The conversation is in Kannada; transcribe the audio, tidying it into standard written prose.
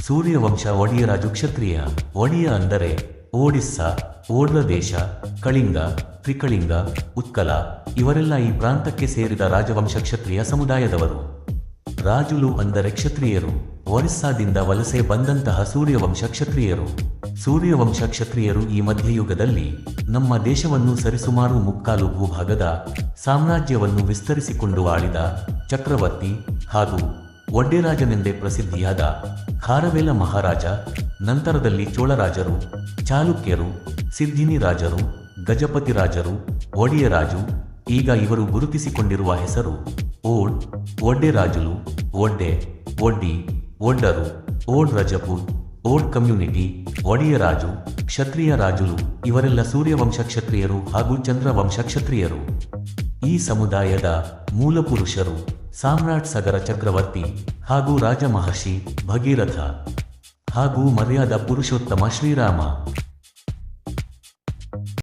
ಸೂರ್ಯವಂಶ ಒಡಿಯರಾಜು ಕ್ಷತ್ರಿಯ. ಒಡಿಯ ಅಂದರೆ ಒಡಿಸ್ಸಾ, ಓಡ್ರ ದೇಶ, ಕಳಿಂಗ, ತ್ರಿಕಳಿಂಗ, ಉತ್ಕಲ ಇವರೆಲ್ಲ ಈ ಪ್ರಾಂತಕ್ಕೆ ಸೇರಿದ ರಾಜವಂಶ ಕ್ಷತ್ರಿಯ ಸಮುದಾಯದವರು. ರಾಜುಲು ಅಂದರೆ ಕ್ಷತ್ರಿಯರು, ಒರಿಸ್ಸಾದಿಂದ ವಲಸೆ ಬಂದಂತಹ ಸೂರ್ಯವಂಶ ಕ್ಷತ್ರಿಯರು. ಸೂರ್ಯವಂಶ ಕ್ಷತ್ರಿಯರು ಈ ಮಧ್ಯಯುಗದಲ್ಲಿ ನಮ್ಮ ದೇಶವನ್ನು ಸರಿಸುಮಾರು ಮುಕ್ಕಾಲು ಭೂಭಾಗದ ಸಾಮ್ರಾಜ್ಯವನ್ನು ವಿಸ್ತರಿಸಿಕೊಂಡು ಆಳಿದ ಚಕ್ರವರ್ತಿ ಹಾಗೂ ಒಡ್ಡೆರಾಜನೆಂದೇ ಪ್ರಸಿದ್ಧಿಯಾದ ಖಾರವೇಲ ಮಹಾರಾಜ, ನಂತರದಲ್ಲಿ ಚೋಳರಾಜರು, ಚಾಲುಕ್ಯರು, ಸಿದ್ಧಿನಿ ರಾಜರು, ಗಜಪತಿ ರಾಜರು, ಒಡಿಯರಾಜು. ಈಗ ಇವರು ಗುರುತಿಸಿಕೊಂಡಿರುವ ಹೆಸರು ಓಡ್, ಒಡ್ಡೆರಾಜುಲು, ಒಡ್ಡೆ, ಒಡ್ಡಿ, ಒಡ್ಡರು, ಓಡ್ ರಜಪೂತ್, ಓಡ್ ಕಮ್ಯುನಿಟಿ, ಒಡಿಯರಾಜು, ಕ್ಷತ್ರಿಯ ರಾಜುಲು ಇವರೆಲ್ಲ ಸೂರ್ಯವಂಶ ಕ್ಷತ್ರಿಯರು ಹಾಗೂ ಚಂದ್ರವಂಶ ಕ್ಷತ್ರಿಯರು. ಈ ಸಮುದಾಯದ ಮೂಲಪುರುಷರು ಸಾಮ್ರಾಟ್ ಸಗರ ಚಕ್ರವರ್ತಿ ಹಾಗೂ ರಾಜಮಹರ್ಷಿ ಭಗೀರಥ ಹಾಗೂ ಮರ್ಯಾದ ಪುರುಷೋತ್ತಮ ಶ್ರೀರಾಮ.